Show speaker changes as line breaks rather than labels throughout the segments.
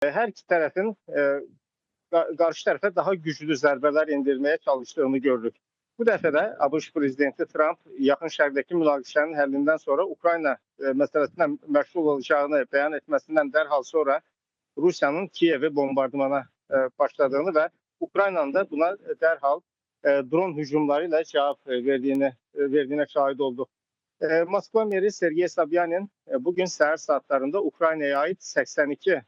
Her iki tərəfin qarşı tərəfə daha güclü zərbələr endirməyə çalışdığını görürük. Bu dəfə də ABŞ prezidenti Trump yaxın şərqdəki münaqişənin həllindən sonra Ukrayna məsələsinə məşğul olacağını bəyan etməsindən dərhal sonra Rusiyanın Kiyevi bombardımana başladığını və Ukraynanın da buna dərhal dron hücumları ilə cavab verdiyinə şahid olduq. Moskva meri Sergey Sobyanin bugün səhər saatlarında Ukraynaya ait 82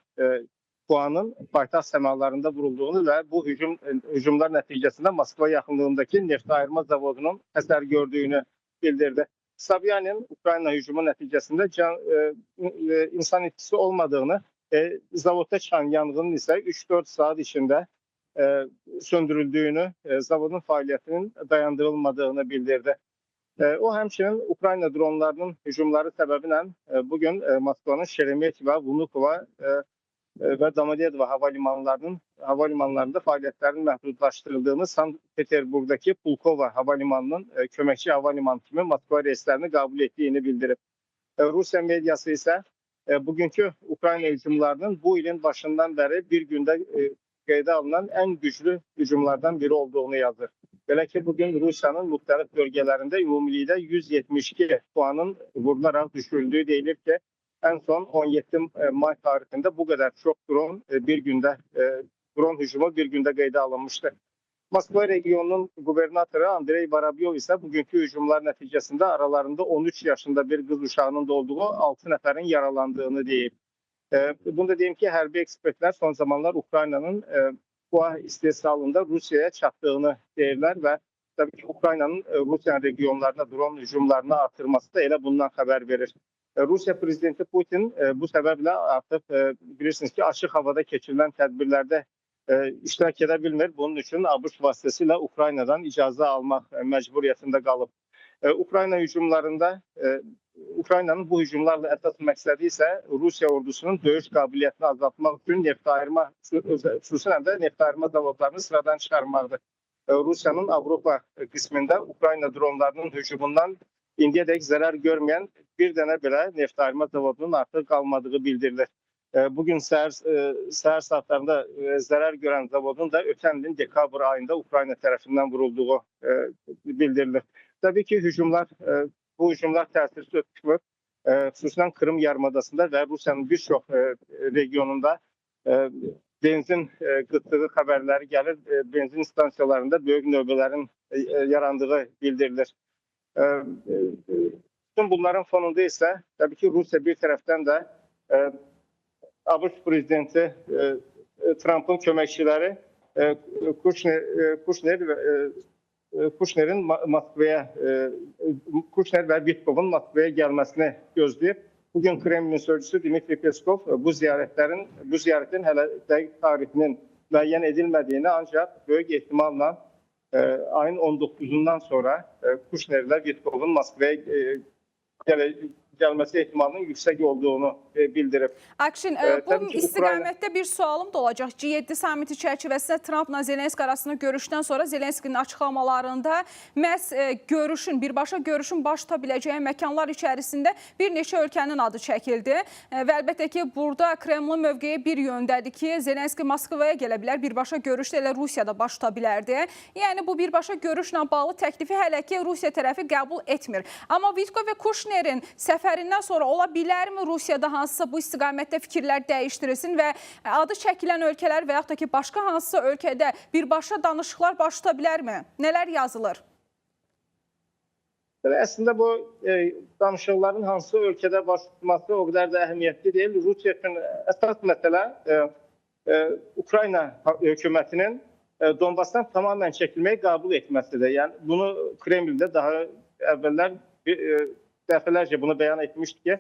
puanın paytaxt səmalarında vurulduğunu və bu hücumlar nəticəsində Moskva yaxınlığındakı neft ayırma zavodunun həsər gördüyünü bildirdi. Sobyanin Ukrayna hücumu nəticəsində insan itkisi olmadığını, zavodda çıxan yanğının isə 3-4 saat içində söndürüldüyünü, zavodun fəaliyyətinin dayandırılmadığını bildirdi. O həmçinin Ukrayna dronlarının hücumları səbəbinə bugün Moskvanın Şeremetiyeva, Vnukova və Domodedovo havalimanlarında fəaliyyətlərin məhdudlaşdırıldığını, Sankt-Peterburgdakı Pulkova havalimanının köməkçi havalimanı kimi Moskva reyslərini qəbul etdiyini bildirib. Rusiya mediası isə bugünkü Ukrayna hücumlarının bu ilin başından bəri bir gündə qeydə alınan ən güclü hücumlardan biri olduğunu yazır. Belə ki, bugün Rusiyanın müxtəlif bölgələrində ümumilikdə 172 puanın vurularaq düşürüldüyü deyilir ki, ən son 17 may tarixində bu qədər çox dron hücumu bir gündə qeydə alınmışdı. Moskva regionunun qubernatoru Andrey Vorobyov isə bugünkü hücumlar nəticəsində aralarında 13 yaşında bir qız uşağının da olduğu 6 nəfərin yaralandığını deyib. Bunu da deyim ki, hərbi ekspertlər son zamanlar Ukraynanın PUA istehsalında Rusiyaya çatdığını deyirlər və təbii ki, Ukraynanın Rusiya regionlarına dron hücumlarını artırması da elə bundan xəbər verir. Rusiya prezidenti Putin bu səbəblə artıq bilirsiniz ki, açıq havada keçirilən tədbirlərdə iştirak edə bilmir. Bunun üçün ABŞ vasitəsilə Ukraynadan icazə almaq məcburiyyətində qalıb. Ukraynanın bu hücumlarla əsas məqsədi isə Rusiya ordusunun döyüş qabiliyyətini azaltmaq üçün xüsusən də neft ayırma zavodlarını sıradan çıxarmaqdır. Rusiyanın Avropa qismində Ukrayna dronlarının hücumundan indiyədək zərər görməyən bir dənə belə neft ayırma zavodunun artıq qalmadığı bildirilir. Bugün səhər saatlarında zərər görən zavodun da ötən ilin dekabr ayında Ukrayna tərəfindən vurulduğu bildirilir. Təbii ki, bu hücumlar təsirsiz ötmür. Xüsusən Krım yarımadasında və Rusiyanın bir çox regionunda benzin qıtlığı xəbərləri gəlir. Benzin stansiyalarında böyük növbələrin yarandığı bildirilir. Bütün bunların fonunda isə təbii ki, Rusiya bir tərəfdən də ABŞ prezidenti Trump'ın köməkçiləri Kuşner və Vitkovun Moskvaya gəlməsini gözləyib. Bugün Kremlin sözcüsü Dmitri Peskov bu ziyarətin hələ dəqiq tarixinin müəyyən edilmədiyini, ancaq böyük ehtimalla ayın 19-undan sonra Kuşner ilə Vitkovun Moskvaya gəlməsi ehtimalının yüksək olduğunu bildirib.
Akşin, bu istiqamətdə bir sualım da olacaq. G7 samiti çərçivəsində Trumpla Zelenski arasında görüşdən sonra Zelenskinin açıqlamalarında məhz birbaşa görüşün baş tuta biləcəyi məkanlar içərisində bir neçə ölkənin adı çəkildi. Və əlbəttə ki, burada Kremlin mövqeyi bir yöndədir ki, Zelenski Moskvaya gələ bilər, birbaşa görüşdə elə Rusiyada baş tuta bilərdi. Yəni, bu birbaşa görüşlə bağlı təklifi hələ ki, Rusiya tərəfi qəbul etmir. Amma Vitkov və Kuşnerin səfərindən sonra ola bilərmi Rusiyada hansısa bu istiqamətdə fikirlər dəyişdirilsin və adı çəkilən ölkələr və yaxud da ki, başqa hansısa ölkədə birbaşa danışıqlar baş tuta bilərmi? Nələr yazılır?
Əslində bu danışıqların hansı ölkədə baş tutması o qədər də əhəmiyyətli deyil. Rusiya üçün əsas məsələ Ukrayna hökumətinin Donbasdan tamamən çəkilməyi qəbul etməsidir. Yəni, bunu Kremldə daha əvvəllər dəfələrcə bunu bəyan etmişdi ki,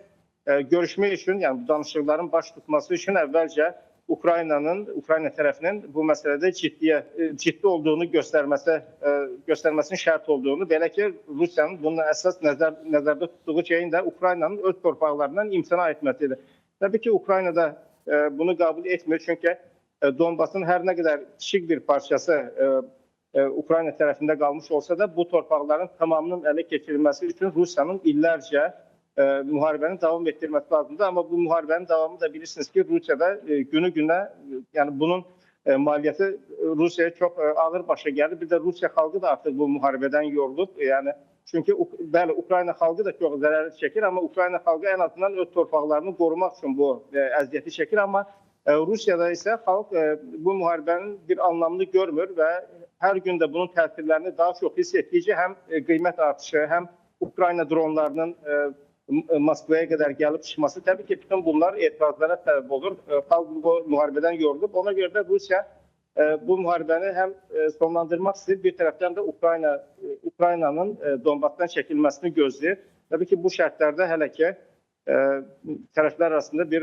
görüşmək üçün, yəni bu danışıqların baş tutması üçün əvvəlcə Ukrayna tərəfinin bu məsələdə ciddi olduğunu göstərməsinin şərt olduğunu, belə ki, Rusiyanın bunun əsas nəzərdə tutduğu şeyin də Ukraynanın öz torpaqlarından imtina etməsidir. Təbii ki, Ukrayna da bunu qəbul etmir, çünki Donbasın hər nə qədər kiçik bir parçası Ukrayna tərəfində qalmış olsa da bu torpaqların tamamının ələ keçirilməsi üçün Rusiyanın illərcə müharibenin davam ettirmesi lazımdır. Ama bu müharibenin devamı da bilirsiniz ki Rusya'da günü yani bunun maliyeti Rusya'ya çok ağır başa geldi. Bir de Rusya halkı da artık bu muharebeden yorulup yani çünkü bəli Ukrayna xalqı da çox zərər çəkir, amma Ukrayna xalqı en azından öz torpaqlarını korumak için bu əziyyəti çəkir. Amma Rusya'da ise halk bu muharebenin bir anlamını görmür ve her gün de bunun təsirlərini daha çok hiss etdikcə hem kıymet artışı hem Ukrayna dronlarının Moskvaya kadar gelip çıkması tabii ki bütün bunlar etirazlara sebep olur. Halk bu muharebeden yorulup ona göre de Rusya bu muharebeni hem sonlandırmak istiyor bir taraftan da Ukrayna'nın Donbas'tan çekilmesini gözlüyor. Tabii ki bu şartlarda hele ki taraflar arasında bir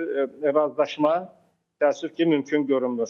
razılaşma təəssüf ki mümkün görünmür.